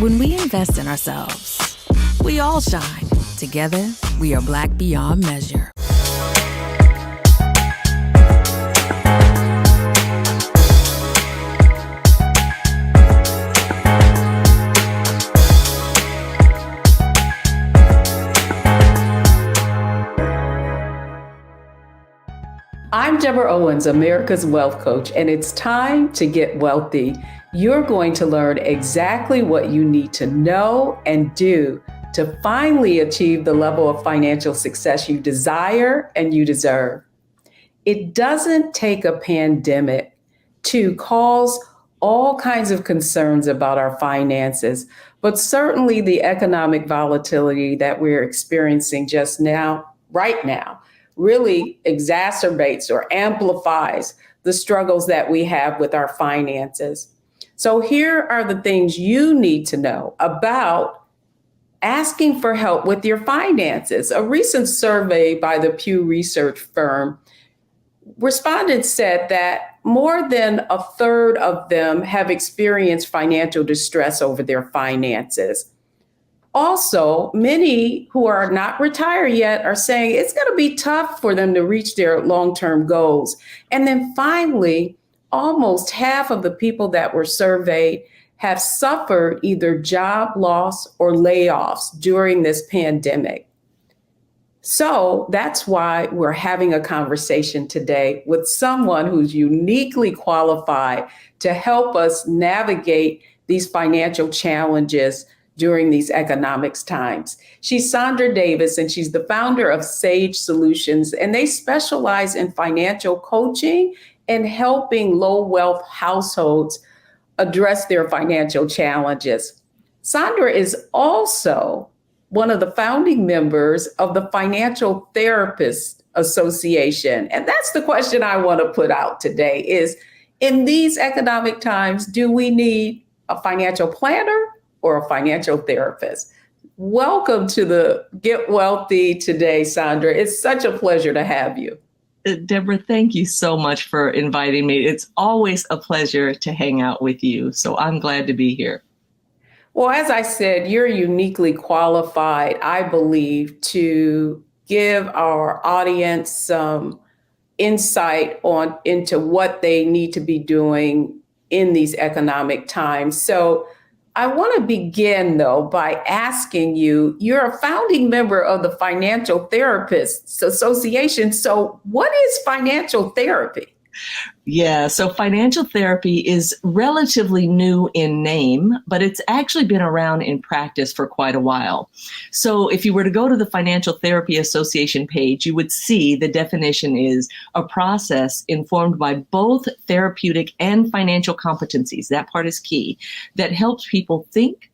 When we invest in ourselves, we all shine. Together, we are Black beyond measure. I'm Deborah Owens, America's Wealth Coach, and it's time to get wealthy. You're going to learn exactly what you need to know and do to finally achieve the level of financial success you desire and you deserve. It doesn't take a pandemic to cause all kinds of concerns about our finances, but certainly the economic volatility that we're experiencing just now, right now, really exacerbates or amplifies the struggles that we have with our finances. So here are the things you need to know about asking for help with your finances. A recent survey by the Pew Research firm, respondents said that more than a third of them have experienced financial distress over their finances. Also, many who are not retired yet are saying it's going to be tough for them to reach their long-term goals. And then finally, almost half of the people that were surveyed have suffered either job loss or layoffs during this pandemic. So that's why we're having a conversation today with someone who's uniquely qualified to help us navigate these financial challenges during these economics times. She's Sandra Davis, and she's the founder of Sage Solutions, and they specialize in financial coaching and helping low wealth households address their financial challenges. Sandra is also one of the founding members of the Financial Therapists Association. And that's the question I want to put out today is, in these economic times, do we need a financial planner or a financial therapist? Welcome to the Get Wealthy today, Sandra. It's such a pleasure to have you. Deborah, thank you so much for inviting me. It's always a pleasure to hang out with you. So I'm glad to be here. Well, as I said, you're uniquely qualified, I believe, to give our audience some insight into what they need to be doing in these economic times. So I want to begin, though, by asking you, you're a founding member of the Financial Therapists Association. So what is financial therapy? Yeah, so financial therapy is relatively new in name, but it's actually been around in practice for quite a while. So if you were to go to the Financial Therapy Association page, you would see the definition is a process informed by both therapeutic and financial competencies. That part is key. That helps people think,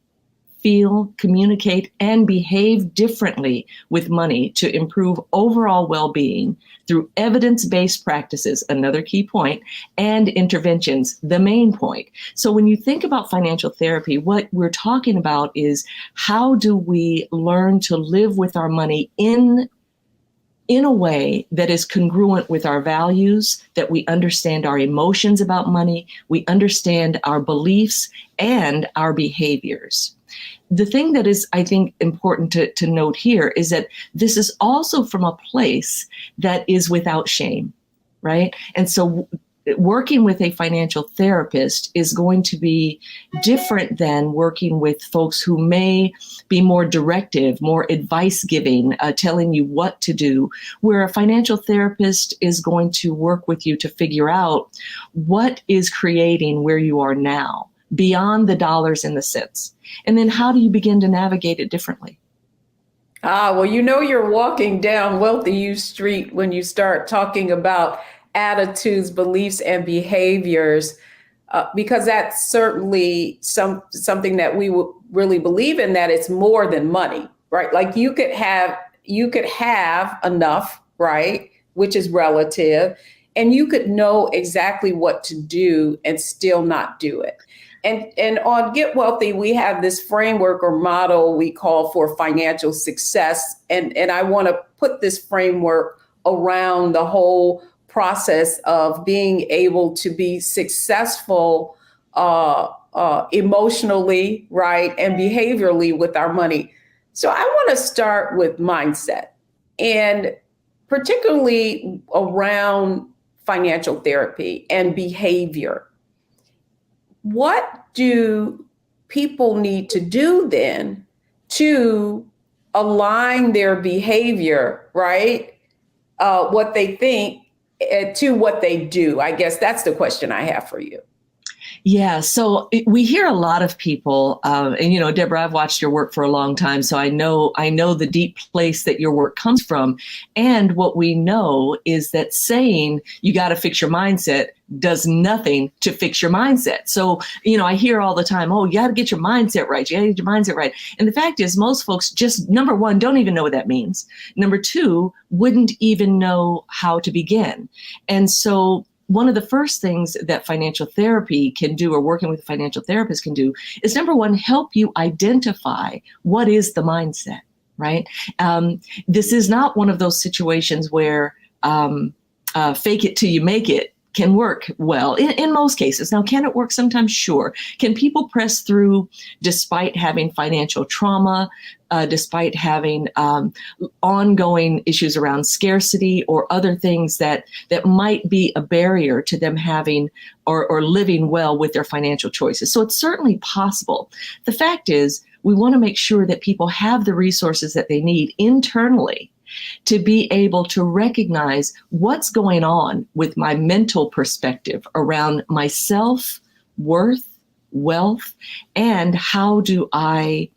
feel, communicate, and behave differently with money to improve overall well-being through evidence-based practices, another key point, and interventions, the main point. So when you think about financial therapy, what we're talking about is how do we learn to live with our money in a way that is congruent with our values, that we understand our emotions about money, we understand our beliefs and our behaviors. The thing that is, I think, important to note here is that this is also from a place that is without shame, right? And so working with a financial therapist is going to be different than working with folks who may be more directive, more advice giving, telling you what to do, where a financial therapist is going to work with you to figure out what is creating where you are now, beyond the dollars and the cents. And then how do you begin to navigate it differently? Well, you know you're walking down Wealthy You Street when you start talking about attitudes, beliefs, and behaviors, because that's certainly something that we really believe in, that it's more than money, right? Like you could have enough, right, which is relative, and you could know exactly what to do and still not do it. And on Get Wealthy, we have this framework or model we call for financial success. And I want to put this framework around the whole process of being able to be successful emotionally, right, and behaviorally with our money. So I want to start with mindset, and particularly around financial therapy and behavior. What do people need to do then to align their behavior, right? What they think to what they do? I guess that's the question I have for you. Yeah, so we hear a lot of people, and Deborah, I've watched your work for a long time, so I know the deep place that your work comes from. And what we know is that saying you got to fix your mindset does nothing to fix your mindset. So, I hear all the time, oh, you got to get your mindset right. You got to get your mindset right. And the fact is, most folks just, number one, don't even know what that means. Number two, wouldn't even know how to begin. And so one of the first things that financial therapy can do, or working with a financial therapist can do, is number one, help you identify what is the mindset, right? This is not one of those situations where fake it till you make it can work well in most cases. Now, can it work sometimes? Sure. Can people press through despite having financial trauma, despite having ongoing issues around scarcity or other things that might be a barrier to them having or living well with their financial choices? So it's certainly possible. The fact is, we want to make sure that people have the resources that they need internally to be able to recognize what's going on with my mental perspective around myself, worth, wealth, and how do I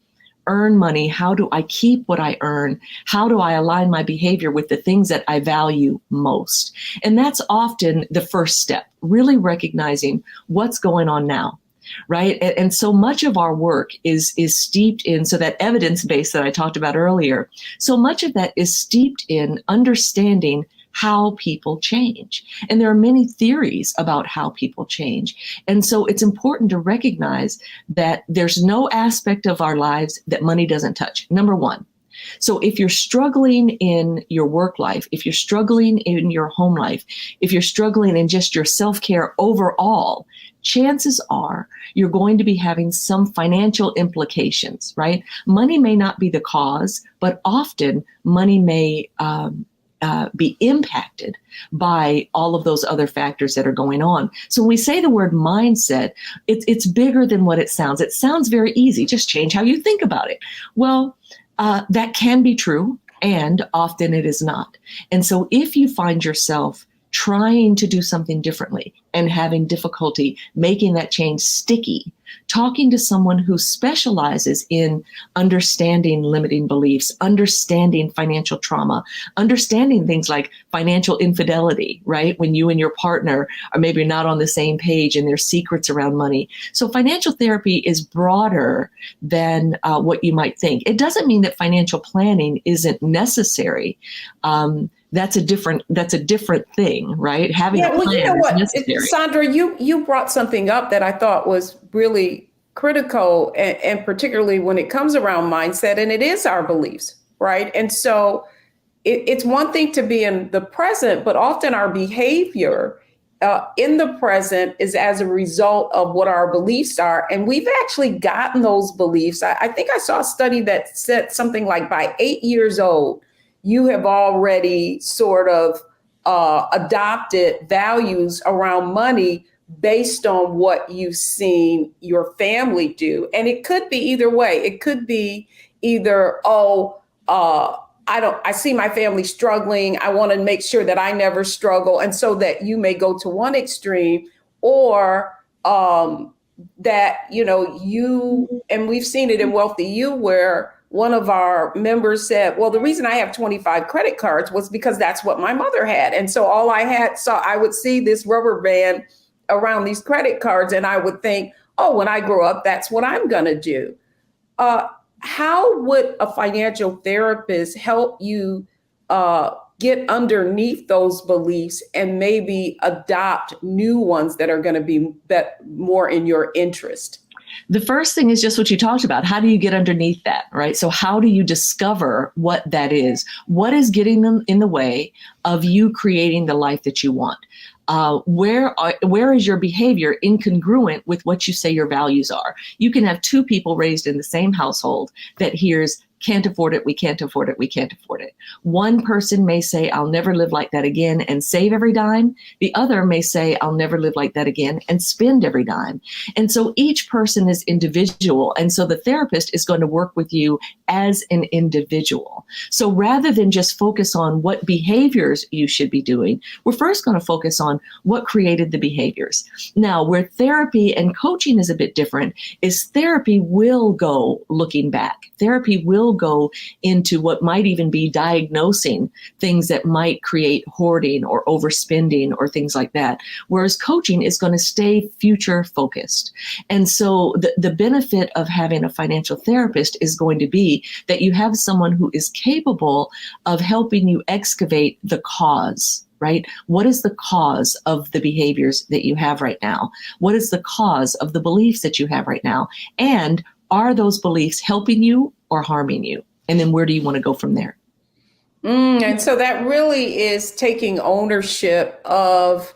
earn money? How do I keep what I earn? How do I align my behavior with the things that I value most? And that's often the first step, really recognizing what's going on now. Right. And so much of our work is steeped in, so that evidence base that I talked about earlier, so much of that is steeped in understanding how people change. And there are many theories about how people change. And so it's important to recognize that there's no aspect of our lives that money doesn't touch. Number one. So if you're struggling in your work life, if you're struggling in your home life, if you're struggling in just your self-care overall, chances are you're going to be having some financial implications, right? Money may not be the cause, but often money may be impacted by all of those other factors that are going on. So when we say the word mindset, it's bigger than what it sounds. It sounds very easy. Just change how you think about it. Well, that can be true, and often it is not. And so if you find yourself trying to do something differently and having difficulty making that change sticky, talking to someone who specializes in understanding limiting beliefs, understanding financial trauma, understanding things like financial infidelity, right? When you and your partner are maybe not on the same page and there's secrets around money. So financial therapy is broader than what you might think. It doesn't mean that financial planning isn't necessary. That's a different thing, right? Having a plan is necessary. Sandra, you brought something up that I thought was really critical, and particularly when it comes around mindset, and it is our beliefs, right? And so it's one thing to be in the present, but often our behavior in the present is as a result of what our beliefs are. And we've actually gotten those beliefs. I think I saw a study that said something like by 8 years old, you have already sort of adopted values around money based on what you've seen your family do. And it could be either way. It could be either, I see my family struggling. I want to make sure that I never struggle. And so that you may go to one extreme, or that, and we've seen it in Wealthy You, where one of our members said, well, the reason I have 25 credit cards was because that's what my mother had. And so all I had, so I would see this rubber band around these credit cards, and I would think, oh, when I grow up, that's what I'm going to do. How would a financial therapist help you get underneath those beliefs and maybe adopt new ones that are going to be more in your interest? The first thing is just what you talked about. How do you get underneath that, right? So how do you discover what that is? What is getting them in the way of you creating the life that you want? Where is your behavior incongruent with what you say your values are? You can have two people raised in the same household that hears can't afford it, we can't afford it, we can't afford it. One person may say, I'll never live like that again and save every dime. The other may say, I'll never live like that again and spend every dime. And so each person is individual. And so the therapist is going to work with you as an individual. So rather than just focus on what behaviors you should be doing, we're first going to focus on what created the behaviors. Now, where therapy and coaching is a bit different is therapy will go looking back. Therapy will go into what might even be diagnosing things that might create hoarding or overspending or things like that. Whereas coaching is going to stay future focused. And so the benefit of having a financial therapist is going to be that you have someone who is capable of helping you excavate the cause. Right? What is the cause of the behaviors that you have right now? What is the cause of the beliefs that you have right now? And are those beliefs helping you or harming you? And then where do you want to go from there? And so that really is taking ownership of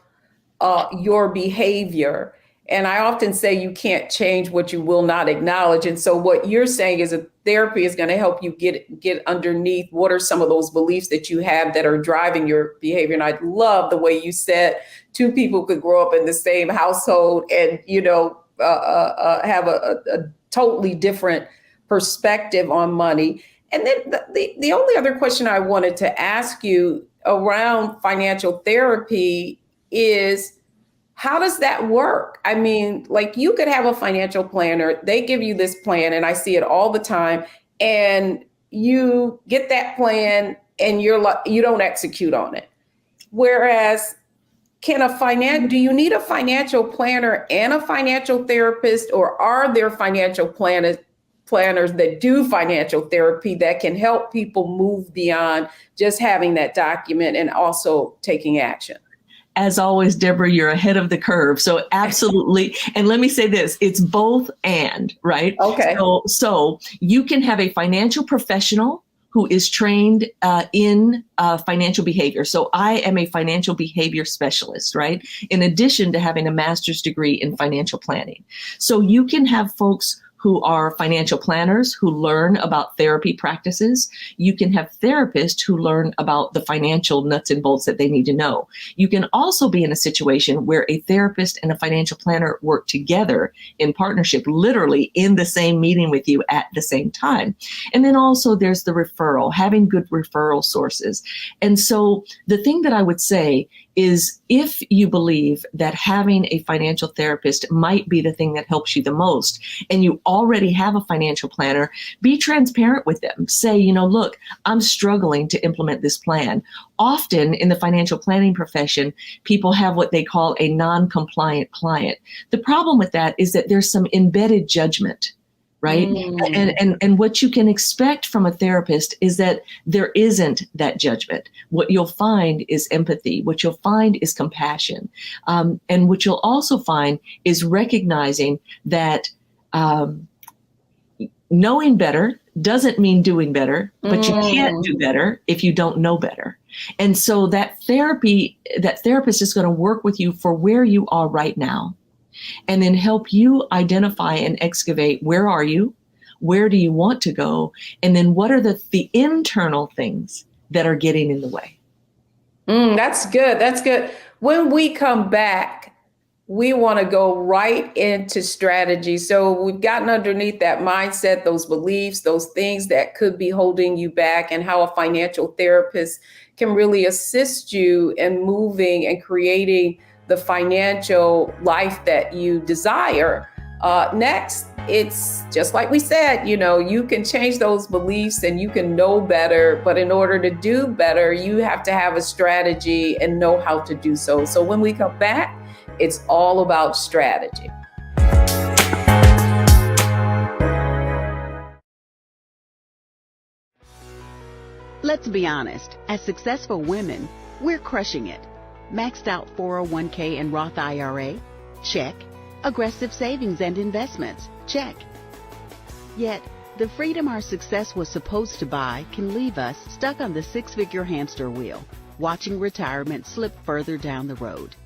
your behavior. And I often say you can't change what you will not acknowledge. And so what you're saying is that therapy is going to help you get underneath what are some of those beliefs that you have that are driving your behavior. And I love the way you said two people could grow up in the same household and, have a totally different perspective on money. And then the only other question I wanted to ask you around financial therapy is, how does that work? I mean, like you could have a financial planner, they give you this plan, and I see it all the time, and you get that plan and you don't execute on it. Whereas do you need a financial planner and a financial therapist, or are there financial planners that do financial therapy that can help people move beyond just having that document and also taking action? As always, Deborah, you're ahead of the curve. So absolutely. And let me say this, it's both and, right? Okay. So you can have a financial professional who is trained in financial behavior. So I am a financial behavior specialist, right? In addition to having a master's degree in financial planning. So you can have folks who are financial planners who learn about therapy practices. You can have therapists who learn about the financial nuts and bolts that they need to know. You can also be in a situation where a therapist and a financial planner work together in partnership, literally in the same meeting with you at the same time. And then also there's the referral, having good referral sources. And so the thing that I would say is, if you believe that having a financial therapist might be the thing that helps you the most, and you already have a financial planner, be transparent with them. Say, look, I'm struggling to implement this plan. Often in the financial planning profession, people have what they call a non-compliant client. The problem with that is that there's some embedded judgment. Right. And what you can expect from a therapist is that there isn't that judgment. What you'll find is empathy. What you'll find is compassion. And what you'll also find is recognizing that knowing better doesn't mean doing better, but you can't do better if you don't know better. And so that therapist is going to work with you for where you are right now, and then help you identify and excavate, where are you? Where do you want to go? And then what are the internal things that are getting in the way? That's good. That's good. When we come back, we want to go right into strategy. So we've gotten underneath that mindset, those beliefs, those things that could be holding you back, and how a financial therapist can really assist you in moving and creating the financial life that you desire. Next, it's just like we said, you can change those beliefs and you can know better, but in order to do better, you have to have a strategy and know how to do so. So when we come back, it's all about strategy. Let's be honest, as successful women, we're crushing it. Maxed out 401k and Roth IRA? Check. Aggressive savings and investments? Check. Yet, the freedom our success was supposed to buy can leave us stuck on the six-figure hamster wheel, watching retirement slip further down the road.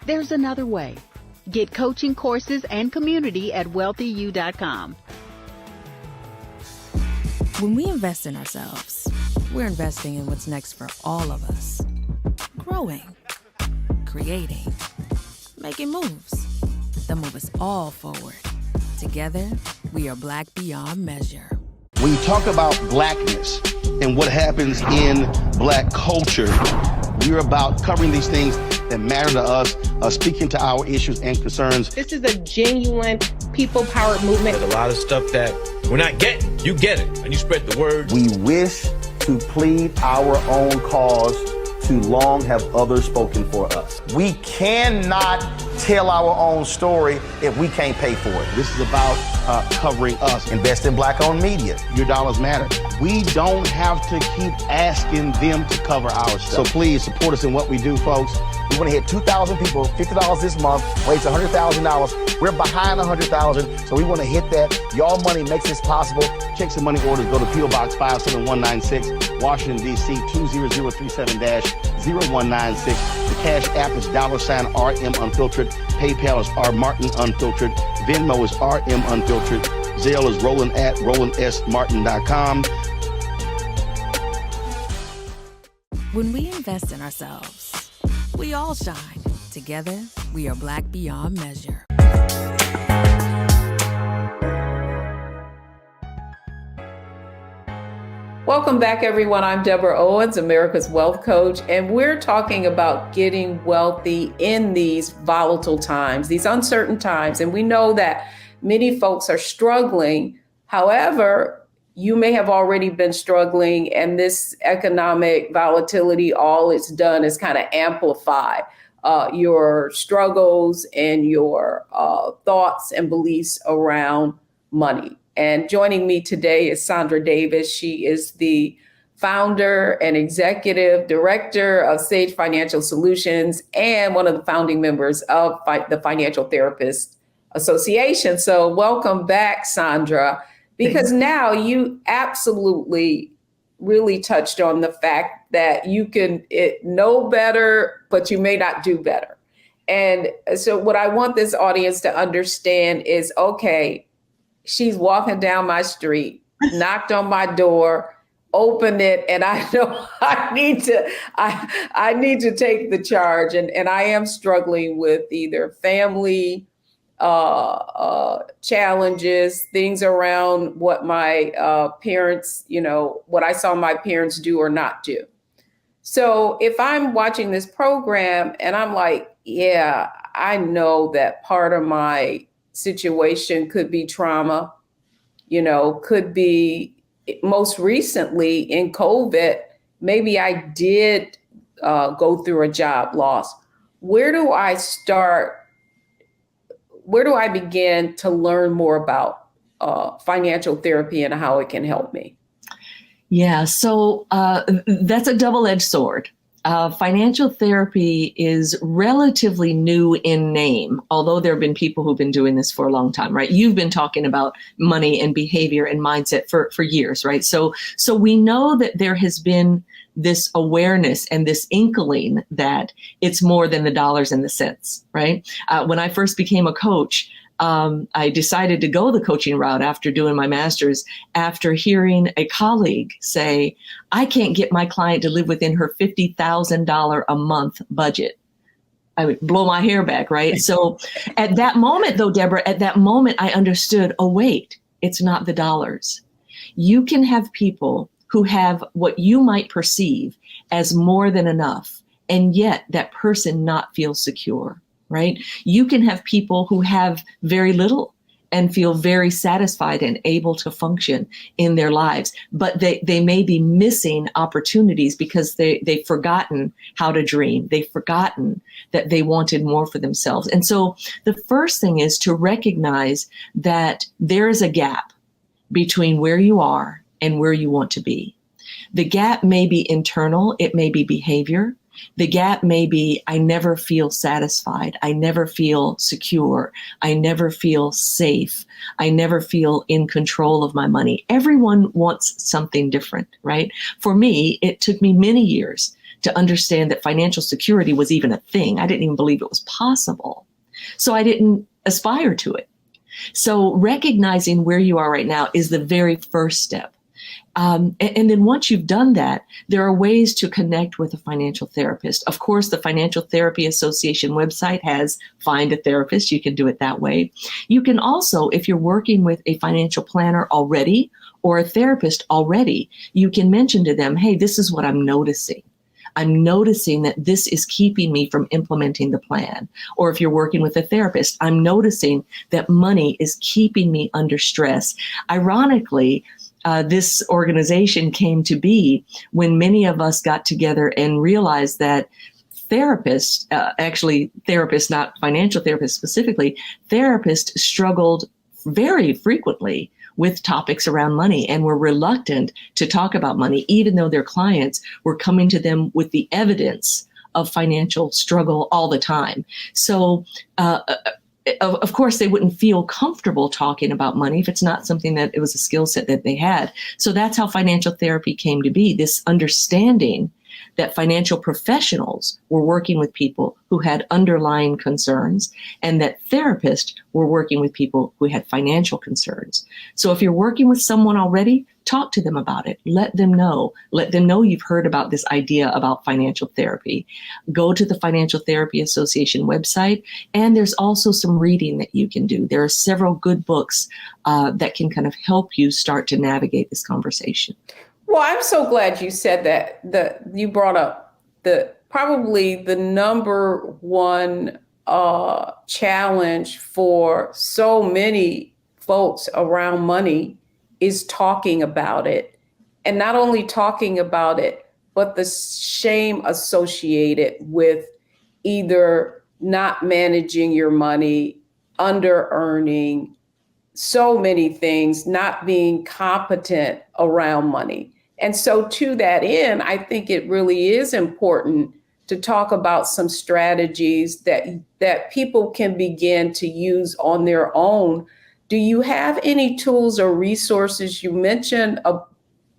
There's another way. Get coaching courses and community at wealthyu.com. When we invest in ourselves, we're investing in what's next for all of us. Growing, creating, making moves that move us all forward. Together, we are Black beyond measure. When you talk about blackness and what happens in Black culture, we're about covering these things that matter to us, speaking to our issues and concerns. This is a genuine people-powered movement. There's a lot of stuff that we're not getting. You get it, and you spread the word. We wish to plead our own cause. Too long have others spoken for us. We cannot tell our own story if we can't pay for it. This is about covering us. Invest in Black-owned media. Your dollars matter. We don't have to keep asking them to cover our stuff. So please support us in what we do, folks. We want to hit 2,000 people, $50 this month, raise $100,000. We're behind 100,000, so we want to hit that. Y'all money makes this possible. Checks and money orders go to P.O. Box 57196, Washington, D.C. 20037-0196. The Cash App is $RM Unfiltered. PayPal is R Martin Unfiltered. Venmo is RM Unfiltered. Zelle is Roland at RolandSMartin.com. When we invest in ourselves, we all shine. Together, we are Black beyond measure. Welcome back, everyone. I'm Deborah Owens, America's Wealth Coach, and we're talking about getting wealthy in these volatile times, these uncertain times. And we know that many folks are struggling. However, you may have already been struggling, and this economic volatility, all it's done is kind of amplify your struggles and your thoughts and beliefs around money. And joining me today is Sandra Davis. She is the founder and executive director of Sage Financial Solutions and one of the founding members of the Financial Therapists Association. So welcome back, Sandra, because now you absolutely really touched on the fact that you can know better, but you may not do better. And so what I want this audience to understand is, okay, she's walking down my street, knocked on my door, opened it, and I know I need to take the charge. And I am struggling with either family challenges, things around what my parents, what I saw my parents do or not do. So if I'm watching this program and I'm like, yeah, I know that part of my situation could be trauma, could be most recently in COVID, maybe I did go through a job loss. Where do I start? Where do I begin to learn more about financial therapy and how it can help me? Yeah, so that's a double-edged sword. Financial therapy is relatively new in name, although there have been people who've been doing this for a long time, right? You've been talking about money and behavior and mindset for years, right? So we know that there has been this awareness and this inkling that it's more than the dollars and the cents, right? When I first became a coach, I decided to go the coaching route after doing my master's, after hearing a colleague say, I can't get my client to live within her $50,000 a month budget. I would blow my hair back, right? So at that moment, though, Deborah, I understood, oh, wait, it's not the dollars. You can have people who have what you might perceive as more than enough, and yet that person not feel secure. Right? You can have people who have very little and feel very satisfied and able to function in their lives, but they may be missing opportunities because they've forgotten how to dream. They've forgotten that they wanted more for themselves. And so the first thing is to recognize that there is a gap between where you are and where you want to be. The gap may be internal. It may be behavior. The gap may be, I never feel satisfied. I never feel secure. I never feel safe. I never feel in control of my money. Everyone wants something different, right? For me, it took me many years to understand that financial security was even a thing. I didn't even believe it was possible. So I didn't aspire to it. So recognizing where you are right now is the very first step. And then once you've done that, there are ways to connect with a financial therapist. Of course, the Financial Therapy Association website has Find a Therapist. You can do it that way. You can also, if you're working with a financial planner already or a therapist already, you can mention to them, hey, this is what I'm noticing. I'm noticing that this is keeping me from implementing the plan. Or if you're working with a therapist, I'm noticing that money is keeping me under stress. Ironically, this organization came to be when many of us got together and realized that therapists, not financial therapists specifically, therapists struggled very frequently with topics around money and were reluctant to talk about money, even though their clients were coming to them with the evidence of financial struggle all the time. So, of course, they wouldn't feel comfortable talking about money if it's not something that it was a skill set that they had. So that's how financial therapy came to be, this understanding that financial professionals were working with people who had underlying concerns and that therapists were working with people who had financial concerns. So if you're working with someone already, talk to them about it. Let them know you've heard about this idea about financial therapy. Go to the Financial Therapy Association website, and there's also some reading that you can do. There are several good books that can kind of help you start to navigate this conversation. Well, I'm so glad you said that. You brought up probably the number one challenge for so many folks around money is talking about it. And not only talking about it, but the shame associated with either not managing your money, under earning, so many things, not being competent around money. And so to that end, I think it really is important to talk about some strategies that people can begin to use on their own. Do you have any tools or resources? You mentioned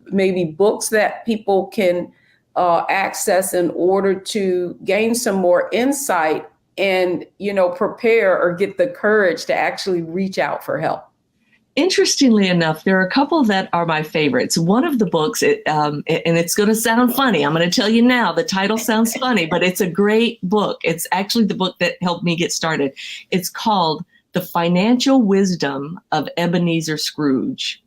maybe books that people can access in order to gain some more insight and, prepare or get the courage to actually reach out for help. Interestingly enough, there are a couple that are my favorites. One of the books, and it's going to sound funny. I'm going to tell you now, the title sounds funny, but it's a great book. It's actually the book that helped me get started. It's called The Financial Wisdom of Ebenezer Scrooge.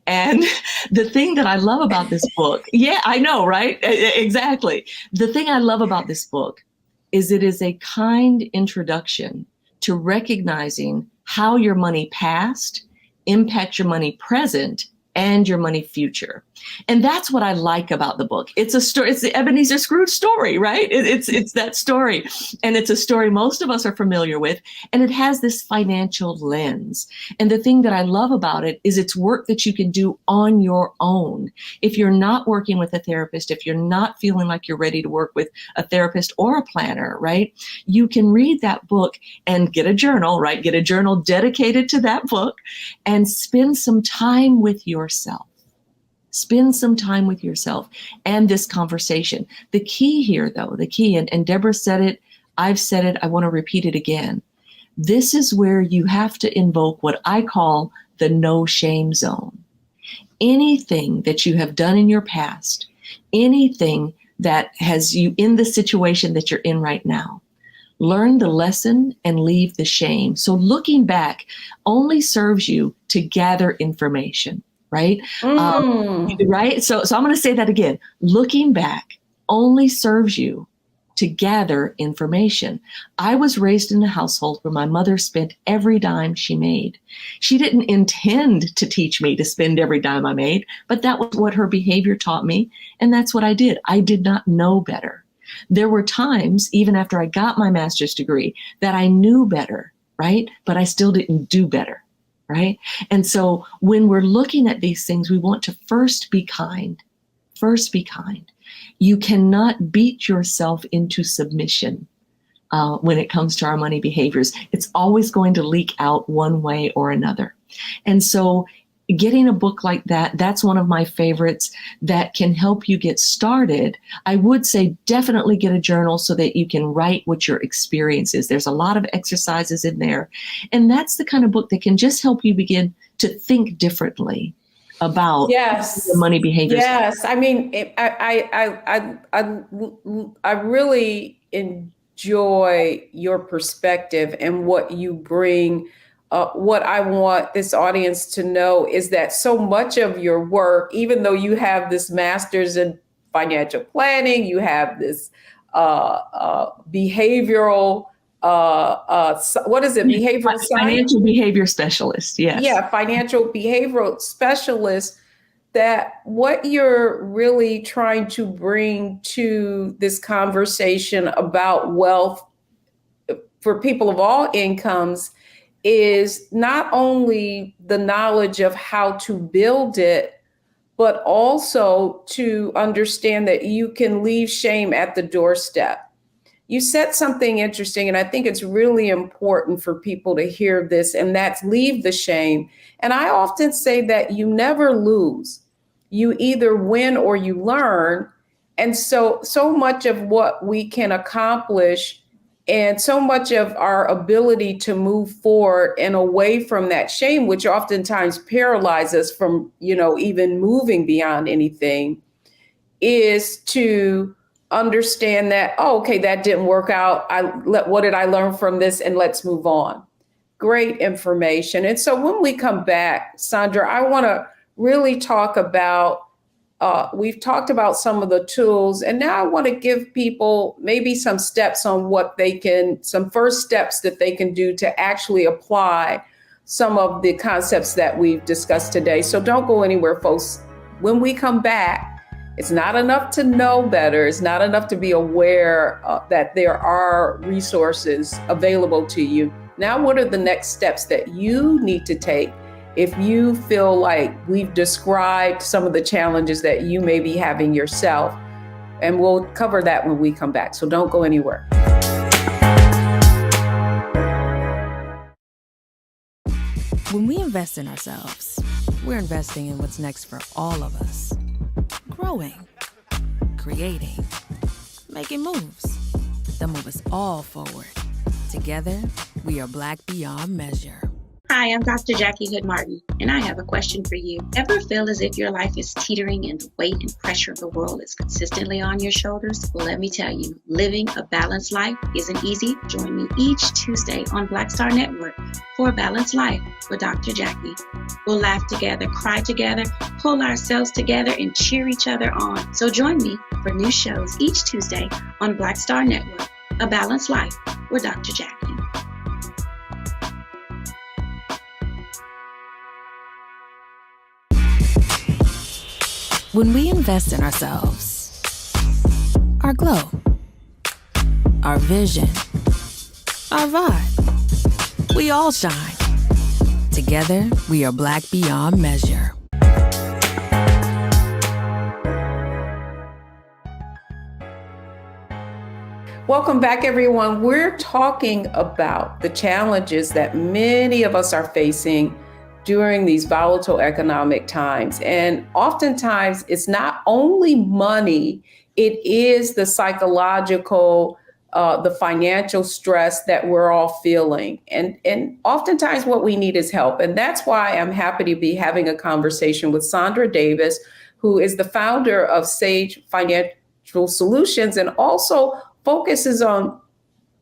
And the thing that I love about this book, yeah, I know, right? Exactly. The thing I love about this book is it is a kind introduction to recognizing how your money past impacts your money present and your money future. And that's what I like about the book. It's a story. It's the Ebenezer Scrooge story, right? It's that story. And it's a story most of us are familiar with. And it has this financial lens. And the thing that I love about it is it's work that you can do on your own. If you're not working with a therapist, if you're not feeling like you're ready to work with a therapist or a planner, right? You can read that book and get a journal, right? Get a journal dedicated to that book and spend some time with yourself. Spend some time with yourself and this conversation. The key here, though, and Deborah said it, I've said it, I want to repeat it again. This is where you have to invoke what I call the no shame zone. Anything that you have done in your past, anything that has you in the situation that you're in right now, learn the lesson and leave the shame. So looking back only serves you to gather information. Right? Right? So I'm going to say that again. Looking back only serves you to gather information. I was raised in a household where my mother spent every dime she made. She didn't intend to teach me to spend every dime I made, but that was what her behavior taught me. And that's what I did. I did not know better. There were times, even after I got my master's degree, that I knew better, right? But I still didn't do better. Right? And so when we're looking at these things, we want to first be kind. First be kind. You cannot beat yourself into submission when it comes to our money behaviors. It's always going to leak out one way or another. And so getting a book like that, that's one of my favorites that can help you get started. I would say definitely get a journal so that you can write what your experience is. There's a lot of exercises in there. And that's the kind of book that can just help you begin to think differently about Yes. the money behaviors. Yes. I mean, I really enjoy your perspective and what you bring. What I want this audience to know is that so much of your work, even though you have this master's in financial planning, you have this behavioral, what is it? Behavioral science? Financial behavior specialist. Yes. Yeah, financial behavioral specialist, that what you're really trying to bring to this conversation about wealth for people of all incomes is not only the knowledge of how to build it, but also to understand that you can leave shame at the doorstep. You said something interesting, and I think it's really important for people to hear this, and that's leave the shame. And I often say that you never lose. You either win or you learn. And so much of what we can accomplish and so much of our ability to move forward and away from that shame, which oftentimes paralyzes us from, even moving beyond anything, is to understand that, okay, that didn't work out. What did I learn from this? And let's move on. Great information. And so when we come back, Sandra, I want to really talk about, we've talked about some of the tools, and now I want to give people maybe some steps on some first steps that they can do to actually apply some of the concepts that we've discussed today. So don't go anywhere, folks. When we come back, it's not enough to know better. It's not enough to be aware that there are resources available to you. Now, what are the next steps that you need to take if you feel like we've described some of the challenges that you may be having yourself? And we'll cover that when we come back. So don't go anywhere. When we invest in ourselves, we're investing in what's next for all of us. Growing, creating, making moves that move us all forward. Together, we are Black beyond measure. Hi, I'm Dr. Jackie Hood Martin, and I have a question for you. Ever feel as if your life is teetering and the weight and pressure of the world is consistently on your shoulders? Well, let me tell you, living a balanced life isn't easy. Join me each Tuesday on Black Star Network for A Balanced Life with Dr. Jackie. We'll laugh together, cry together, pull ourselves together, and cheer each other on. So join me for new shows each Tuesday on Black Star Network, A Balanced Life with Dr. Jackie. When we invest in ourselves, our glow, our vision, our vibe, we all shine. Together, we are Black beyond measure. Welcome back, everyone. We're talking about the challenges that many of us are facing during these volatile economic times. And oftentimes it's not only money, it is the psychological, the financial stress that we're all feeling. And oftentimes what we need is help. And that's why I'm happy to be having a conversation with Sandra Davis, who is the founder of Sage Financial Solutions and also focuses on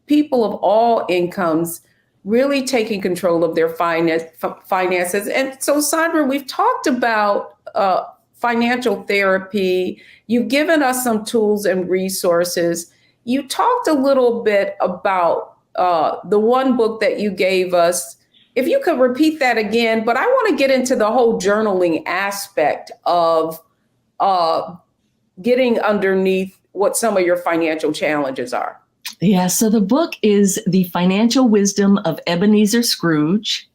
people of all incomes really taking control of their finances. And so, Sandra, we've talked about financial therapy. You've given us some tools and resources. You talked a little bit about the one book that you gave us. If you could repeat that again, but I want to get into the whole journaling aspect of getting underneath what some of your financial challenges are. Yeah, so the book is The Financial Wisdom of Ebenezer Scrooge.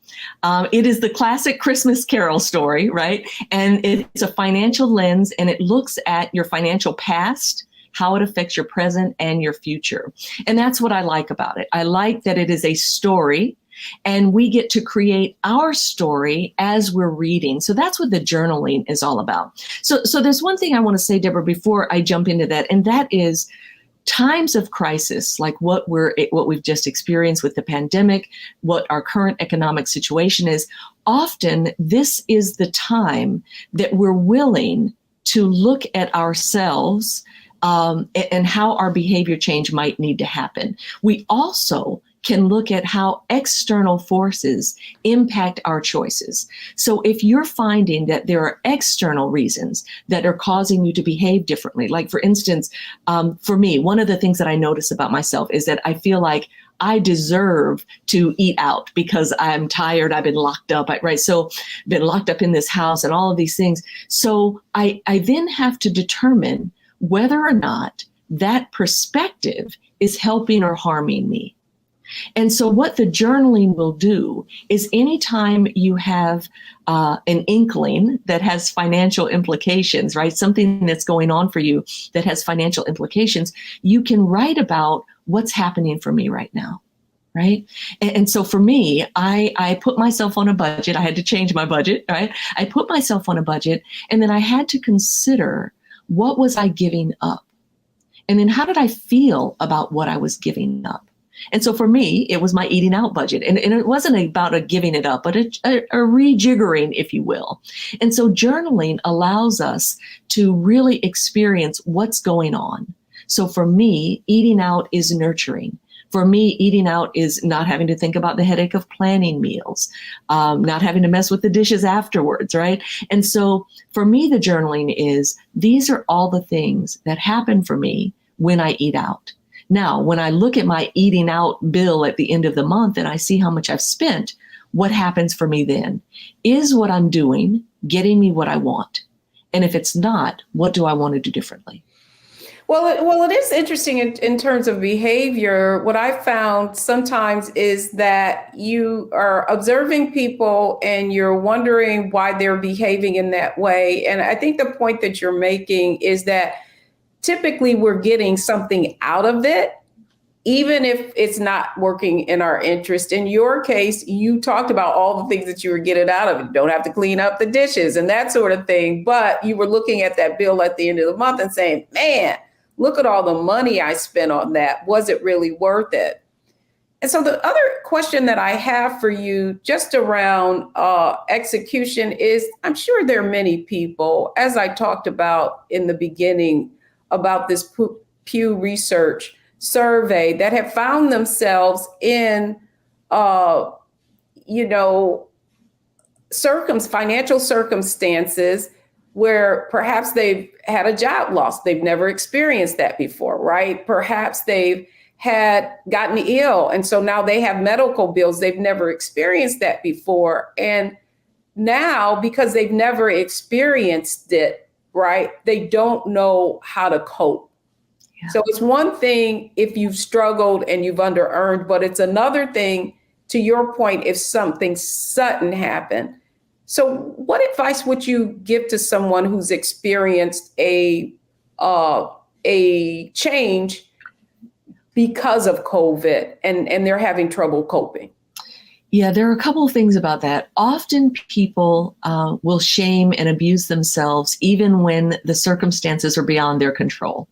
It is the classic Christmas Carol story, right? And it's a financial lens, and it looks at your financial past, how it affects your present and your future. And that's what I like about it. I like that it is a story, and we get to create our story as we're reading. So that's what the journaling is all about. So there's one thing I want to say, Deborah, before I jump into that, and that is times of crisis, like what we've just experienced with the pandemic, what our current economic situation is, often this is the time that we're willing to look at ourselves and how our behavior change might need to happen. We also can look at how external forces impact our choices. So if you're finding that there are external reasons that are causing you to behave differently, like for instance, for me, one of the things that I notice about myself is that I feel like I deserve to eat out because I'm tired. I've been locked up, right? So been locked up in this house and all of these things. So I then have to determine whether or not that perspective is helping or harming me. And so what the journaling will do is anytime you have an inkling that has financial implications, right? Something that's going on for you that has financial implications, you can write about what's happening for me right now, right? And so for me, I put myself on a budget. I had to change my budget, right? I put myself on a budget, and then I had to consider, what was I giving up? And then how did I feel about what I was giving up? And so for me, it was my eating out budget. And it wasn't about a giving it up, but a rejiggering, if you will. And so journaling allows us to really experience what's going on. So for me, eating out is nurturing. For me, eating out is not having to think about the headache of planning meals, not having to mess with the dishes afterwards, right? And so for me, the journaling is, these are all the things that happen for me when I eat out. Now, when I look at my eating out bill at the end of the month and I see how much I've spent, what happens for me then? Is what I'm doing getting me what I want? And if it's not, what do I want to do differently? Well, it is interesting in terms of behavior. What I found sometimes is that you are observing people and you're wondering why they're behaving in that way. And I think the point that you're making is that typically we're getting something out of it, even if it's not working in our interest. In your case, you talked about all the things that you were getting out of it. You don't have to clean up the dishes and that sort of thing. But you were looking at that bill at the end of the month and saying, man, look at all the money I spent on that. Was it really worth it? And so the other question that I have for you just around execution is, I'm sure there are many people, as I talked about in the beginning about this Pew Research survey, that have found themselves in, financial circumstances where perhaps they've had a job loss. They've never experienced that before, right? Perhaps they've had gotten ill, and so now they have medical bills. They've never experienced that before. And now, because they've never experienced it, right, they don't know how to cope. Yeah. So it's one thing if you've struggled and you've under-earned, but it's another thing, to your point, if something sudden happened. So what advice would you give to someone who's experienced a change because of COVID and they're having trouble coping? Yeah, there are a couple of things about that. Often people will shame and abuse themselves even when the circumstances are beyond their control.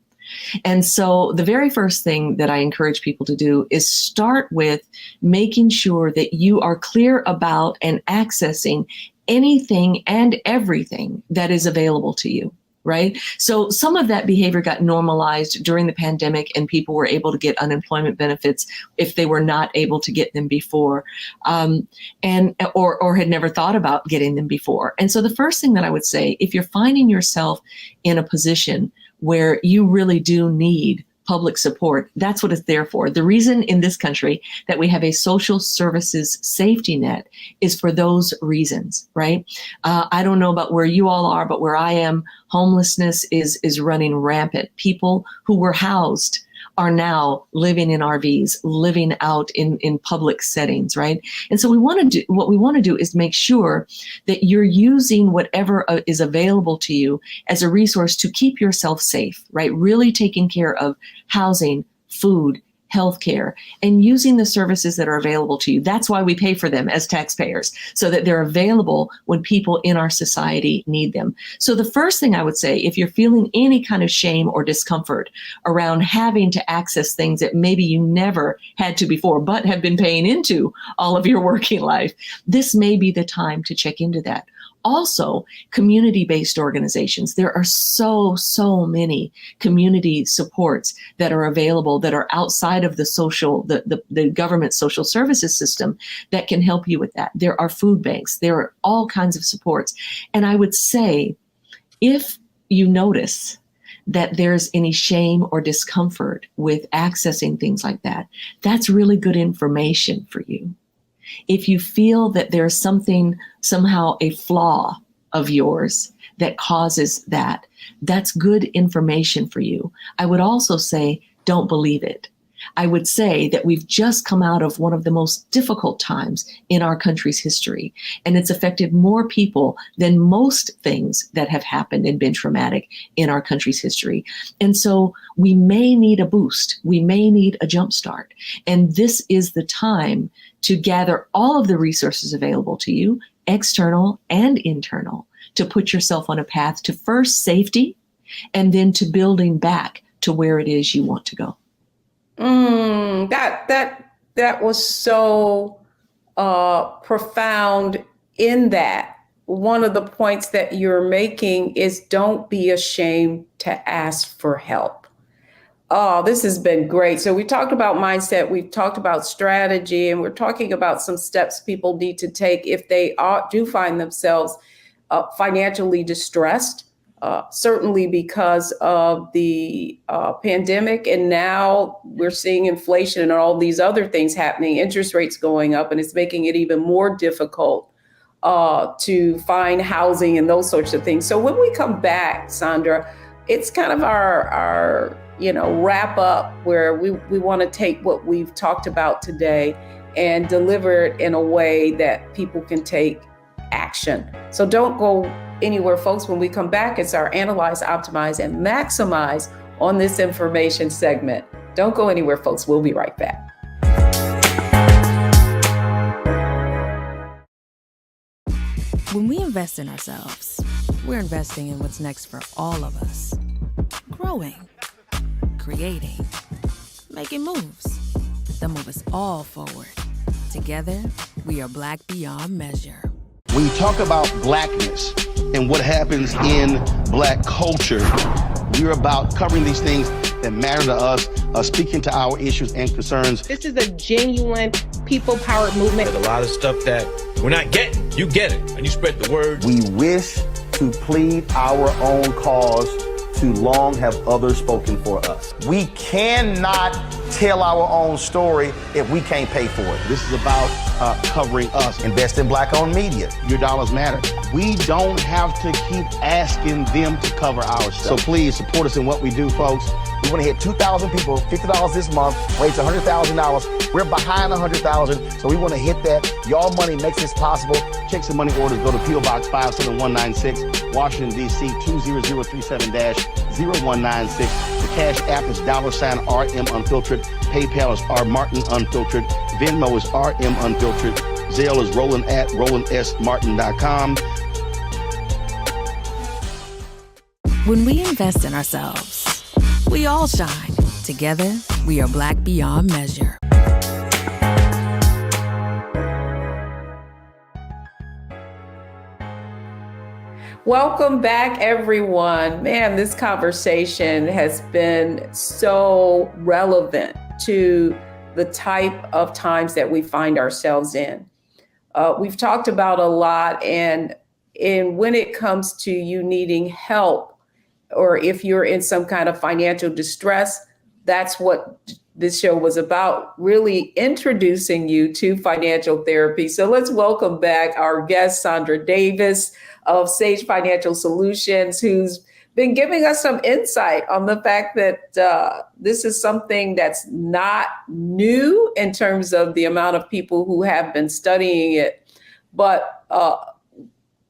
And so the very first thing that I encourage people to do is start with making sure that you are clear about and accessing anything and everything that is available to you. Right? So some of that behavior got normalized during the pandemic, and people were able to get unemployment benefits if they were not able to get them before, or had never thought about getting them before. And so the first thing that I would say, if you're finding yourself in a position where you really do need public support, that's what it's there for. The reason in this country that we have a social services safety net is for those reasons, right? I don't know about where you all are, but where I am, homelessness is running rampant. People who were housed are now living in RVs, living out in public settings, right? And so what we want to do is make sure that you're using whatever is available to you as a resource to keep yourself safe, right? Really taking care of housing, food, healthcare, and using the services that are available to you. That's why we pay for them as taxpayers, so that they're available when people in our society need them. So the first thing I would say, if you're feeling any kind of shame or discomfort around having to access things that maybe you never had to before, but have been paying into all of your working life, this may be the time to check into that. Also, community-based organizations. There are so many community supports that are available that are outside of the government social services system that can help you with that. There are food banks. There are all kinds of supports. And I would say, if you notice that there's any shame or discomfort with accessing things like that, that's really good information for you. If you feel that there's something, somehow a flaw of yours that causes that, that's good information for you. I would also say, don't believe it. I would say that we've just come out of one of the most difficult times in our country's history, and it's affected more people than most things that have happened and been traumatic in our country's history. And so we may need a boost. We may need a jump start. And this is the time to gather all of the resources available to you, external and internal, to put yourself on a path to first safety and then to building back to where it is you want to go. That was so profound in that. One of the points that you're making is don't be ashamed to ask for help. Oh, this has been great. So we talked about mindset, we've talked about strategy, and we're talking about some steps people need to take if they do find themselves financially distressed. Certainly because of the pandemic. And now we're seeing inflation and all these other things happening, interest rates going up, and it's making it even more difficult to find housing and those sorts of things. So when we come back, Sandra, it's kind of our wrap up where we want to take what we've talked about today and deliver it in a way that people can take action. So don't go anywhere, folks. When we come back, it's our Analyze, Optimize, and Maximize on this information segment. Don't go anywhere, folks. We'll be right back. When we invest in ourselves, we're investing in what's next for all of us. Growing, creating, making moves that move us all forward. Together, we are Black beyond measure. When you talk about blackness and what happens in Black culture, we're about covering these things that matter to us, speaking to our issues and concerns. This is a genuine people-powered movement. There's a lot of stuff that we're not getting. You get it, and you spread the word. We wish to plead our own cause. Too long have others spoken for us. We cannot tell our own story if we can't pay for it. This is about covering us. Invest in Black-owned media. Your dollars matter. We don't have to keep asking them to cover our stuff. So please support us in what we do, folks. We want to hit 2,000 people, $50 this month, raise $100,000. We're behind 100,000, so we want to hit that. Y'all money makes this possible. Check some money orders. Go to P.O. Box 57196, Washington, D.C. 20037-0196. The Cash App is $RM Unfiltered. PayPal is R Martin Unfiltered. Venmo is RM Unfiltered. Zelle is Roland at RolandSMartin.com. When we invest in ourselves, we all shine. Together, we are Black beyond measure. Welcome back, everyone. Man, this conversation has been so relevant to the type of times that we find ourselves in. We've talked about a lot, and when it comes to you needing help, or if you're in some kind of financial distress, that's what this show was about, really introducing you to financial therapy. So let's welcome back our guest, Sandra Davis of Sage Financial Solutions, who's been giving us some insight on the fact that this is something that's not new in terms of the amount of people who have been studying it. But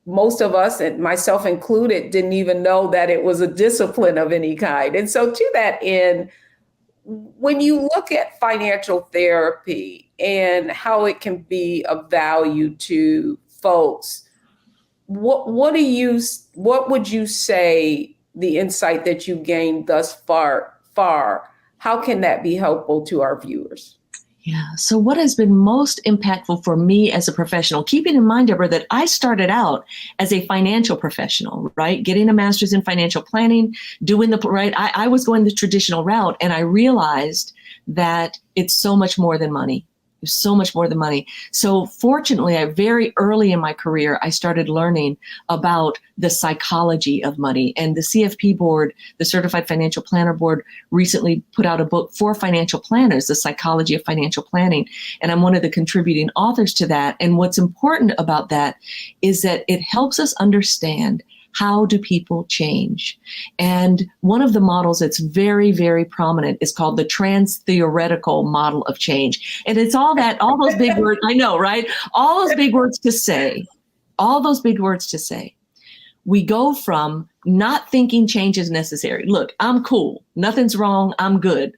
most of us, and myself included, didn't even know that it was a discipline of any kind. And so to that end, when you look at financial therapy and how it can be of value to folks, what would you say the insight that you gained thus far, how can that be helpful to our viewers? Yeah. So what has been most impactful for me as a professional, keeping in mind, Deborah, that I started out as a financial professional, right? Getting a master's in financial planning, doing the right. I was going the traditional route, and I realized that it's so much more than money. There's so much more than money. So fortunately, very early in my career, I started learning about the psychology of money. And the CFP board, the Certified Financial Planner Board, recently put out a book for financial planners, The Psychology of Financial Planning. And I'm one of the contributing authors to that. And what's important about that is that it helps us understand, how do people change? And one of the models that's very, very prominent is called the trans-theoretical model of change. And it's all those big words, I know, right? All those big words to say, we go from not thinking change is necessary. Look, I'm cool. Nothing's wrong. I'm good.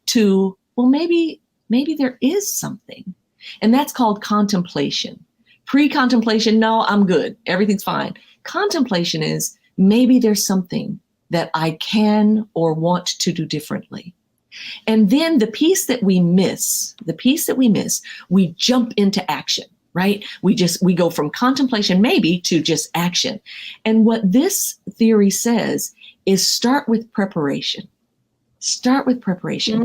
To, well, maybe there is something. And that's called contemplation. Pre-contemplation, no, I'm good. Everything's fine. Contemplation is, maybe there's something that I can or want to do differently. And then the piece that we miss, we jump into action, right? We go from contemplation maybe to just action. And what this theory says is start with preparation. Start with preparation.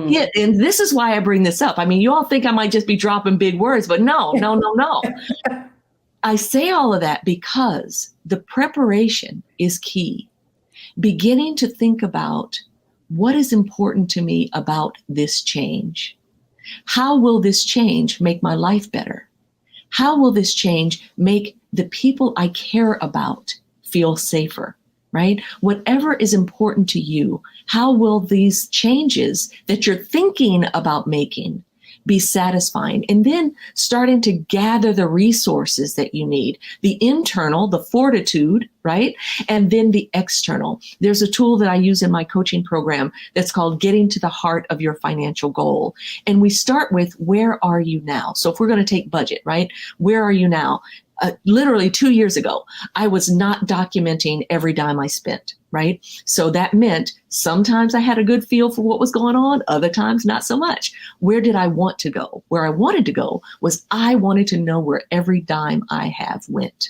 Yeah, and this is why I bring this up. I mean, you all think I might just be dropping big words, but no. I say all of that because the preparation is key. Beginning to think about, what is important to me about this change? How will this change make my life better? How will this change make the people I care about feel safer, right? Whatever is important to you, how will these changes that you're thinking about making be satisfying? And then starting to gather the resources that you need, the internal, the fortitude, right? And then the external. There's a tool that I use in my coaching program that's called Getting to the Heart of Your Financial Goal. And we start with, where are you now? So if we're going to take budget, right? Where are you now? Literally 2 years ago, I was not documenting every dime I spent, right? So that meant sometimes I had a good feel for what was going on, other times not so much. Where did I want to go? Where I wanted to go was, I wanted to know where every dime I have went.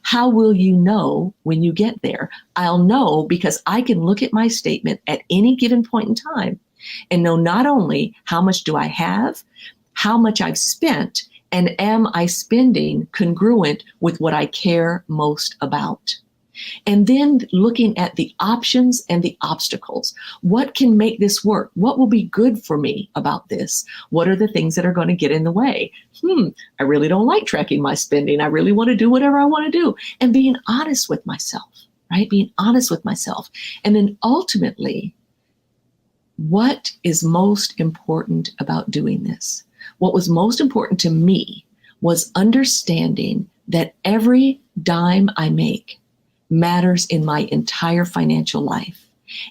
How will you know when you get there? I'll know because I can look at my statement at any given point in time and know not only how much do I have, how much I've spent, and am I spending congruent with what I care most about? And then looking at the options and the obstacles. What can make this work? What will be good for me about this? What are the things that are going to get in the way? I really don't like tracking my spending. I really want to do whatever I want to do. And being honest with myself, right? Being honest with myself. And then ultimately, what is most important about doing this? What was most important to me was understanding that every dime I make matters in my entire financial life.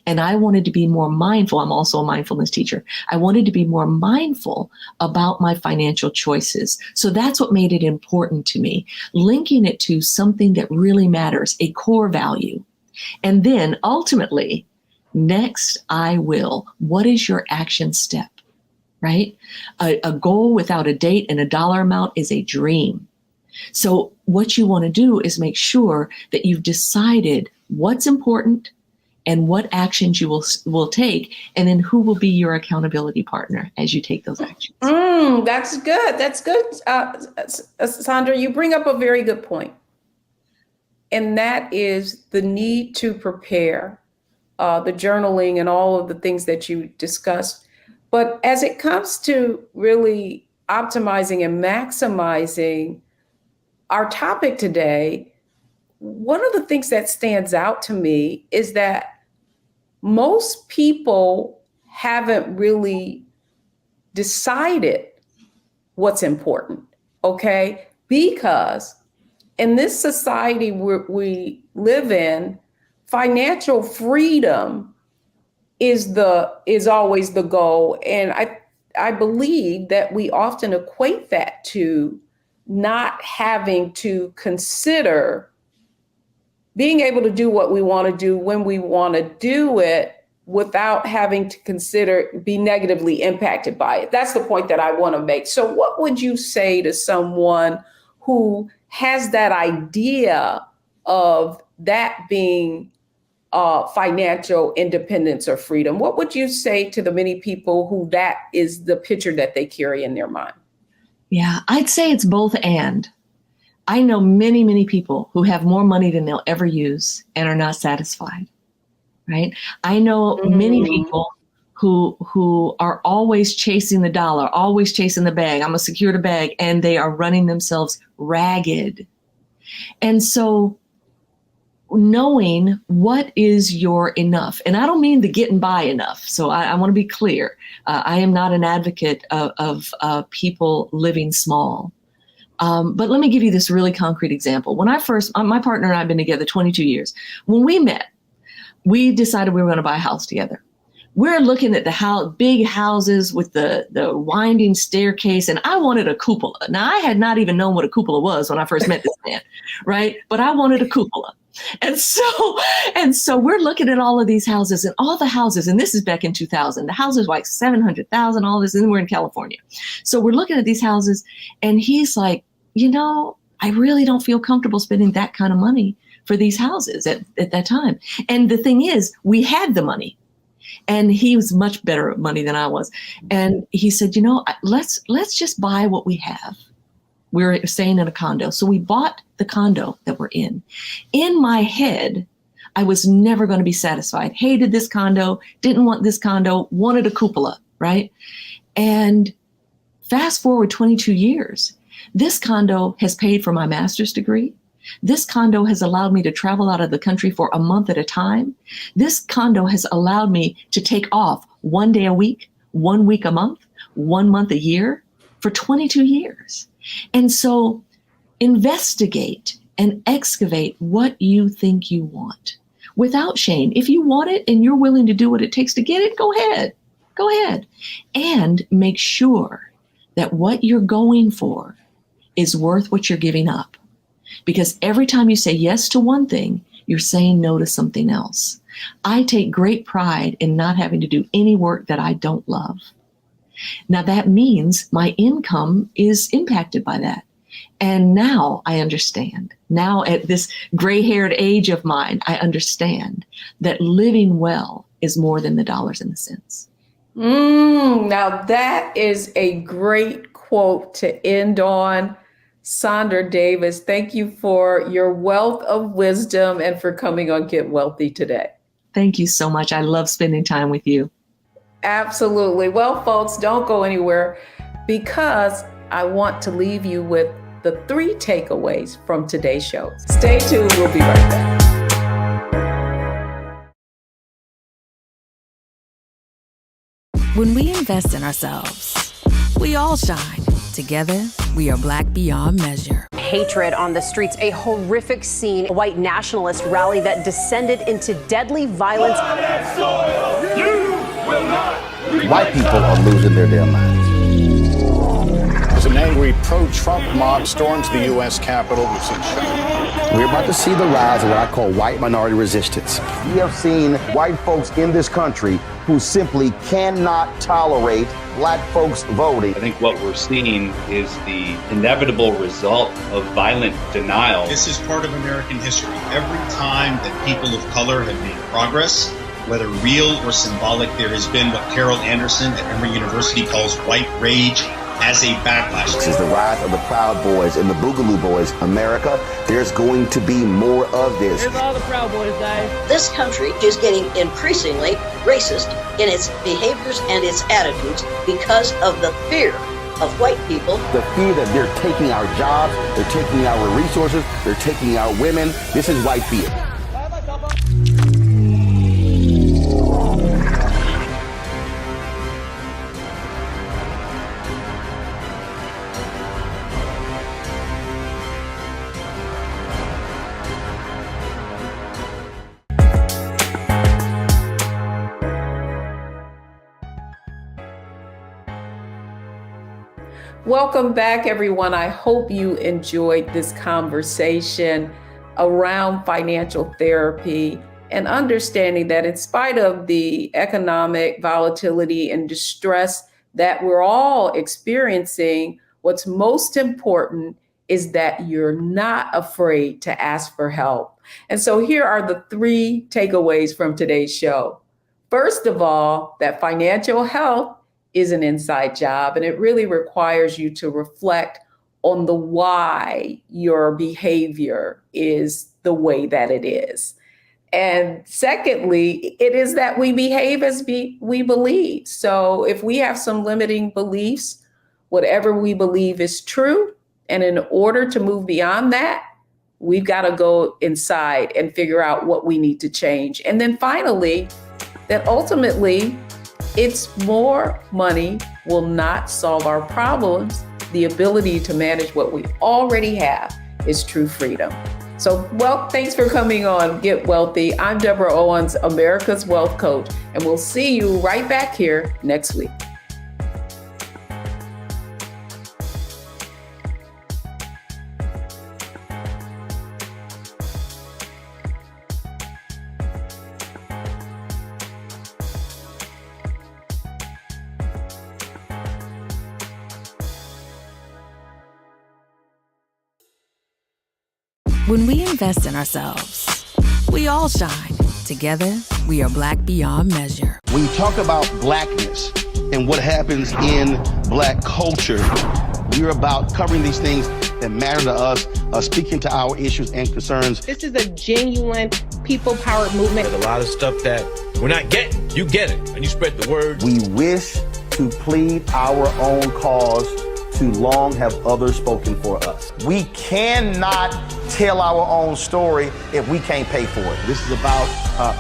And I wanted to be more mindful. I'm also a mindfulness teacher. I wanted to be more mindful about my financial choices. So that's what made it important to me, linking it to something that really matters, a core value. And then ultimately, next, I will. What is your action step? Right? A goal without a date and a dollar amount is a dream. So what you want to do is make sure that you've decided what's important and what actions you will take, and then who will be your accountability partner as you take those actions. That's good. That's good. Sandra, you bring up a very good point. And that is the need to prepare, the journaling and all of the things that you discussed. But as it comes to really optimizing and maximizing our topic today, one of the things that stands out to me is that most people haven't really decided what's important, okay? Because in this society we live in, financial freedom is always the goal. And I believe that we often equate that to not having to consider being able to do what we want to do when we want to do it without having to consider be negatively impacted by it. That's the point that I want to make. So what would you say to someone who has that idea of that being financial independence or freedom? What would you say to the many people who that is the picture that they carry in their mind? Yeah, I'd say it's both and. I know many, many people who have more money than they'll ever use and are not satisfied, right? I know many people who are always chasing the dollar, always chasing the bag. I'm gonna secure the bag, and they are running themselves ragged. And so knowing what is your enough, and I don't mean the getting by enough. So I want to be clear. I am not an advocate of people living small. But let me give you this really concrete example. When I first, my partner and I have been together 22 years. When we met, we decided we were going to buy a house together. We're looking at the big houses with the winding staircase, and I wanted a cupola. Now, I had not even known what a cupola was when I first met this man, right? But I wanted a cupola. And so we're looking at all of these houses, and all the houses, and this is back in 2000, the houses were like 700,000, all this, and we're in California. So we're looking at these houses, and he's like, I really don't feel comfortable spending that kind of money for these houses at that time. And the thing is, we had the money, and he was much better at money than I was. And he said, let's just buy what we have. We're staying in a condo. So we bought the condo that we're in. In my head, I was never going to be satisfied. Hated this condo, didn't want this condo, wanted a cupola, right? And fast forward 22 years, this condo has paid for my master's degree. This condo has allowed me to travel out of the country for a month at a time. This condo has allowed me to take off 1 day a week, 1 week a month, 1 month a year for 22 years. And so investigate and excavate what you think you want without shame. If you want it and you're willing to do what it takes to get it, go ahead. Go ahead. And make sure that what you're going for is worth what you're giving up. Because every time you say yes to one thing, you're saying no to something else. I take great pride in not having to do any work that I don't love. Now that means my income is impacted by that. And now I understand. Now at this gray-haired age of mine, I understand that living well is more than the dollars and the cents. Now that is a great quote to end on. Sandra Davis, thank you for your wealth of wisdom and for coming on Get Wealthy today. Thank you so much. I love spending time with you. Absolutely. Well, folks, don't go anywhere because I want to leave you with the 3 takeaways from today's show. Stay tuned. We'll be right back. When we invest in ourselves, we all shine. Together, we are Black beyond measure. Hatred on the streets, a horrific scene, a white nationalist rally that descended into deadly violence. White people are losing their damn minds. As an angry pro-Trump mob storms the U.S. Capitol, we've seen shooting. We're about to see the rise of what I call white minority resistance. We have seen white folks in this country who simply cannot tolerate black folks voting. I think what we're seeing is the inevitable result of violent denial. This is part of American history. Every time that people of color have made progress, whether real or symbolic, there has been what Carol Anderson at Emory University calls white rage as a backlash. This is the rise of the Proud Boys and the Boogaloo Boys. America, there's going to be more of this. Here's all the Proud Boys, guys. This country is getting increasingly racist in its behaviors and its attitudes because of the fear of white people. The fear that they're taking our jobs, they're taking our resources, they're taking our women. This is white fear. Welcome back, everyone. I hope you enjoyed this conversation around financial therapy and understanding that in spite of the economic volatility and distress that we're all experiencing, what's most important is that you're not afraid to ask for help. And so here are the 3 takeaways from today's show. First of all, that financial health is an inside job, and it really requires you to reflect on the why your behavior is the way that it is. And secondly, it is that we behave as we believe. So if we have some limiting beliefs, whatever we believe is true. And in order to move beyond that, we've got to go inside and figure out what we need to change. And then finally, that ultimately, it's more money will not solve our problems. The ability to manage what we already have is true freedom. So, well, thanks for coming on Get Wealthy. I'm Deborah Owens, America's Wealth Coach, and we'll see you right back here next week. When we invest in ourselves, we all shine. Together, we are black beyond measure. When you talk about blackness and what happens in black culture, we're about covering these things that matter to us, speaking to our issues and concerns. This is a genuine people-powered movement. There's a lot of stuff that we're not getting. You get it, and you spread the word. We wish to plead our own cause. Too long have others spoken for us. We cannot tell our own story if we can't pay for it. This is about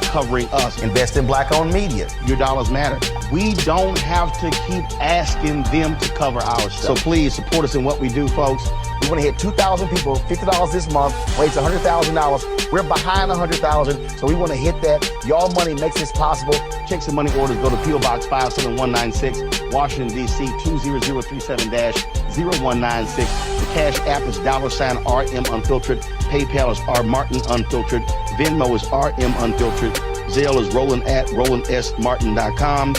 covering us. Invest in black-owned media. Your dollars matter. We don't have to keep asking them to cover our stuff. So please support us in what we do, folks. We want to hit 2,000 people, $50 this month, raise $100,000. We're behind 100,000, so we want to hit that. Y'all money makes this possible. Checks and money orders go to P.O. Box 57196, Washington, D.C. 20037-0196. The Cash App is $RM Unfiltered. PayPal is R Martin Unfiltered. Venmo is RM Unfiltered. Zelle is Roland@RolandSMartin.com.